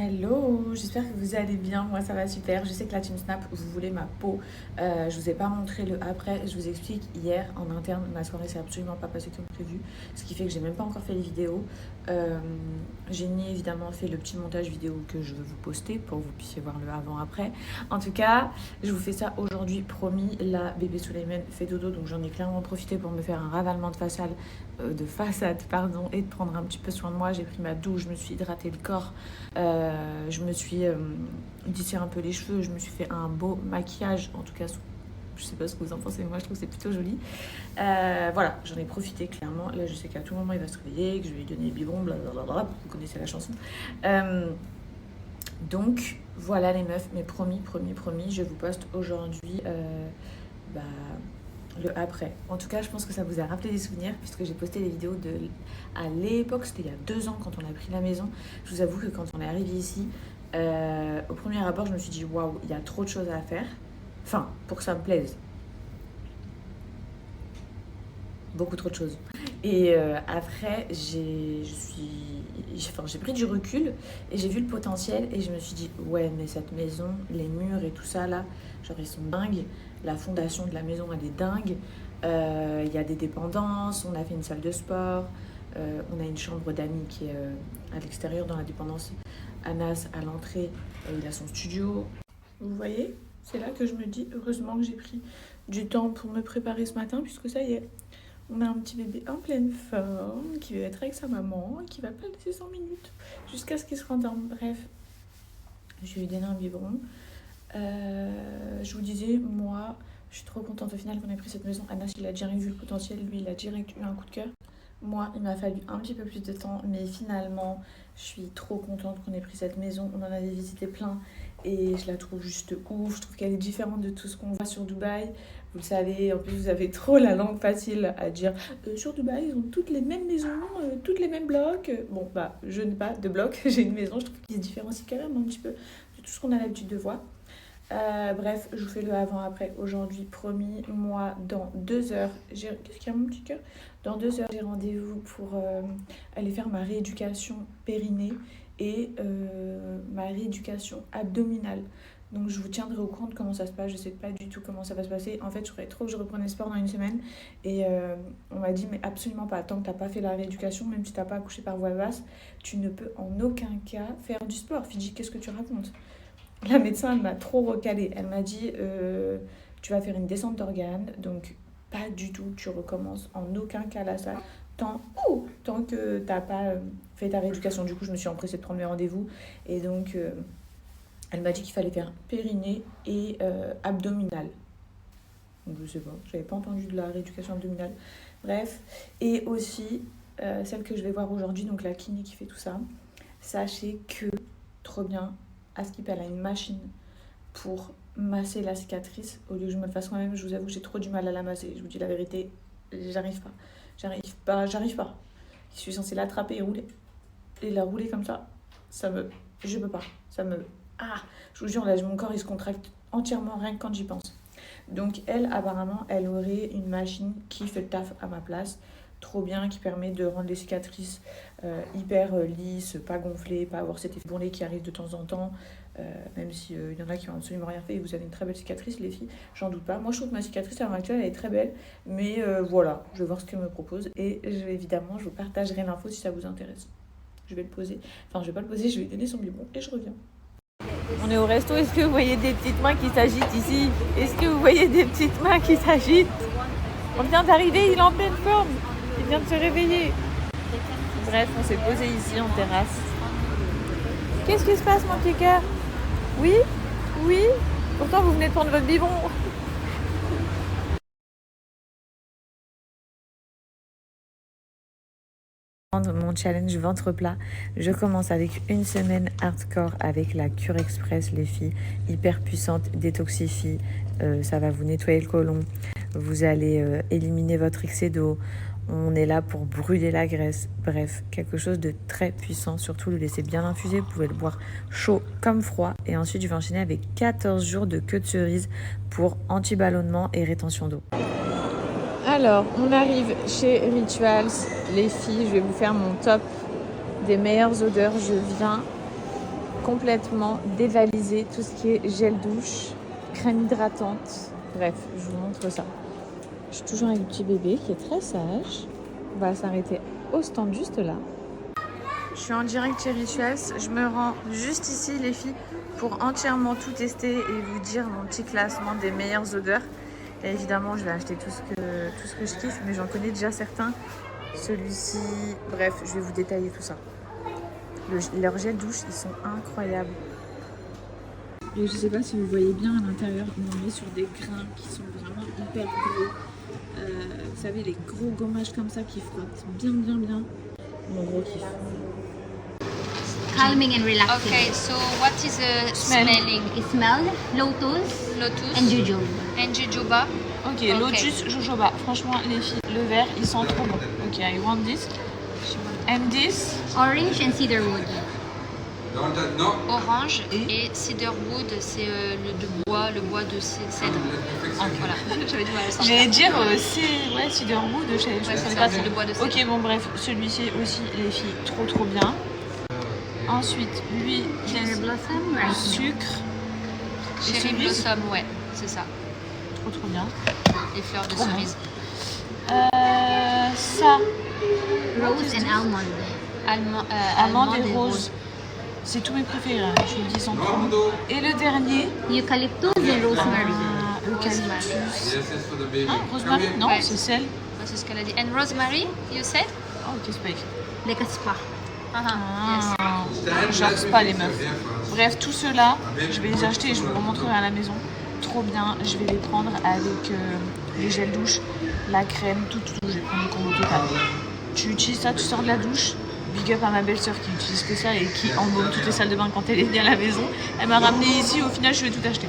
Hello, j'espère que vous allez bien. Moi, ça va super. Je sais que la Team Snap, vous voulez ma peau. Je vous ai pas montré le après. Je vous explique, hier en interne, ma soirée s'est absolument pas passée comme prévu. Ce qui fait que j'ai même pas encore fait les vidéos. J'ai ni évidemment fait le petit montage vidéo que je veux vous poster pour que vous puissiez voir le avant-après. En tout cas, je vous fais ça aujourd'hui, promis. La bébé Souleyman fait dodo, donc j'en ai clairement profité pour me faire un ravalement de façade, pardon, et de prendre un petit peu soin de moi. J'ai pris ma douche, je me suis hydraté le corps. Je me suis lissé un peu les cheveux, je me suis fait un beau maquillage, en tout cas, je sais pas ce que vous en pensez, mais moi je trouve que c'est plutôt joli. Voilà, j'en ai profité clairement. Là, je sais qu'à tout moment il va se réveiller, que je vais lui donner le biberon, blablabla, vous connaissez la chanson. Donc voilà les meufs, mais promis, je vous poste aujourd'hui bah, le après. En tout cas, je pense que ça vous a rappelé des souvenirs puisque j'ai posté des vidéos à l'époque, c'était il y a 2 ans quand on a pris la maison. Je vous avoue que quand on est arrivé ici, au premier abord, je me suis dit waouh, il y a trop de choses à faire. Enfin, pour que ça me plaise, beaucoup trop de choses. Et après, j'ai pris du recul et j'ai vu le potentiel et je me suis dit ouais, mais cette maison, les murs et tout ça là, genre ils sont dingues. La fondation de la maison, elle est dingue. Il y a des dépendances, on a fait une salle de sport, on a une chambre d'amis qui est à l'extérieur dans la dépendance. Anas, à l'entrée, il a son studio. Vous voyez, c'est là que je me dis heureusement que j'ai pris du temps pour me préparer ce matin puisque ça y est, on a un petit bébé en pleine forme qui va être avec sa maman et qui va pas le laisser 100 minutes jusqu'à ce qu'il se rendorme. Bref, je vais lui donner un biberon. Je vous disais, moi, je suis trop contente au final qu'on ait pris cette maison. Anas, il a direct vu le potentiel, lui, il a direct eu un coup de cœur. Moi, il m'a fallu un petit peu plus de temps, mais finalement, je suis trop contente qu'on ait pris cette maison. On en avait visité plein et je la trouve juste ouf. Je trouve qu'elle est différente de tout ce qu'on voit sur Dubaï. Vous le savez, en plus, vous avez trop la langue facile à dire sur Dubaï, ils ont toutes les mêmes maisons, toutes les mêmes blocs. Bon, bah, je n'ai pas de bloc, j'ai une maison. Je trouve qu'ils se différencient quand même un petit peu de tout ce qu'on a l'habitude de voir. Bref, je vous fais le avant-après aujourd'hui, promis. Moi, dans 2 heures, qu'est-ce qu'il y a mon petit cœur? Dans 2 heures, j'ai rendez-vous pour aller faire ma rééducation périnée et ma rééducation abdominale. Donc je vous tiendrai au courant de comment ça se passe. Je sais pas du tout comment ça va se passer. En fait, je voudrais trop que je reprenne le sport dans une semaine. Et on m'a dit, mais absolument pas. Tant que t'as pas fait la rééducation, même si t'as pas accouché par voie basse, tu ne peux en aucun cas faire du sport. Fidji, qu'est-ce que tu racontes? La médecin, elle m'a trop recalé. Elle m'a dit, tu vas faire une descente d'organes, donc pas du tout, tu recommences en aucun cas la salle. Tant que t'as pas fait ta rééducation. Du coup, je me suis empressée de prendre mes rendez-vous. Et donc, elle m'a dit qu'il fallait faire périnée et abdominale. Donc, je sais pas, j'avais pas entendu de la rééducation abdominale. Bref. Et aussi, celle que je vais voir aujourd'hui, donc la kiné qui fait tout ça. Sachez que, trop bien, à Skip, elle a une machine pour masser la cicatrice. Au lieu que je me le fasse moi-même, je vous avoue que j'ai trop du mal à la masser. Je vous dis la vérité, j'arrive pas. J'arrive pas. Je suis censée l'attraper et rouler. Et la rouler comme ça, je peux pas. Je vous jure, là, mon corps, il se contracte entièrement rien que quand j'y pense. Donc elle, apparemment, elle aurait une machine qui fait le taf à ma place. Trop bien, qui permet de rendre les cicatrices hyper lisses, pas gonflées, pas avoir cet effet bourrelet qui arrive de temps en temps, même s'il y en a qui ont absolument rien fait et vous avez une très belle cicatrice, les filles, j'en doute pas. Moi, je trouve que ma cicatrice à l'heure actuelle, elle est très belle, mais voilà, je vais voir ce qu'elle me propose et évidemment, je vous partagerai l'info si ça vous intéresse. Je vais le poser, enfin, je vais pas le poser, je vais lui donner son biberon et je reviens. On est au resto, est-ce que vous voyez des petites mains qui s'agitent ici? Est-ce que vous voyez des petites mains qui s'agitent? On vient d'arriver, il est en pleine forme. Il vient de se réveiller. Bref, on s'est posé ici en terrasse. Qu'est-ce qui se passe, mon petit cœur? Oui? Oui? Pourtant, vous venez de prendre votre biberon. Mon challenge ventre plat, je commence avec une semaine hardcore avec la cure express, les filles, hyper puissante, détoxifie, ça va vous nettoyer le côlon, vous allez éliminer votre excès d'eau, on est là pour brûler la graisse, bref, quelque chose de très puissant, surtout le laisser bien infuser, vous pouvez le boire chaud comme froid, et ensuite je vais enchaîner avec 14 jours de queue de cerise pour anti-ballonnement et rétention d'eau. Alors, on arrive chez Rituals. Les filles, je vais vous faire mon top des meilleures odeurs. Je viens complètement dévalisé tout ce qui est gel douche, crème hydratante. Bref, je vous montre ça. Je suis toujours avec le petit bébé qui est très sage. On va s'arrêter au stand juste là. Je suis en direct chez Rituals. Je me rends juste ici, les filles, pour entièrement tout tester et vous dire mon petit classement des meilleures odeurs. Et évidemment, je vais acheter tout ce que je kiffe, mais j'en connais déjà certains. Celui-ci, bref, je vais vous détailler tout ça. Leurs gels douche, ils sont incroyables. Et je sais pas si vous voyez bien à l'intérieur, on est sur des grains qui sont vraiment hyper gros. Vous savez, les gros gommages comme ça qui frottent bien. Mon gros kiff. Calming and relaxing. Okay, so what is smelling? It smells lotus Lotus and jojoba. and jojoba. Ok, Ok. lotus, jojoba. Franchement, les filles, le vert, ils sont trop bons. Ok, I want this. And this. Orange and cedarwood. Orange et cedarwood, c'est le bois de cèdre. Ah, Voilà, j'avais du mal à le sentir. J'allais dire cedarwood, je Ouais, sais c'est pas ça, c'est le bois de cèdre. Ok, bon bref, celui-ci aussi, les filles, trop bien. Ensuite, lui, Cherry blossom, right? sucre. Et Cherry celui-ci, blossom, ouais, c'est ça. trop bien. Les fleurs de Trop bon. cerise. Ça, Rose and almond. amande et rose. C'est tous mes préférés, hein. Je vous le dis sans trop. Et le dernier, Eucalyptus and rosemary. eucalyptus. Yes, it's for the baby. Ah, rosemary? Come in. Non, Ouais. c'est celle. Ouais, c'est ce qu'elle a dit. And rosemary, you said? Oh, ok, c'est pas écrit. Like a spa. Yes. Genre spa les meufs. Bref, tous ceux-là, je vais les acheter et je vous remontrerai à la maison. Trop bien, je vais les prendre avec les gels douche, la crème, tout. Je vais prendre le combo total. Tu utilises ça, tu sors de la douche. Big up à ma belle-sœur qui utilise que ça et qui embaume toutes les salles de bain quand elle est venue à la maison. Elle m'a ramené ici, au final je vais tout acheter.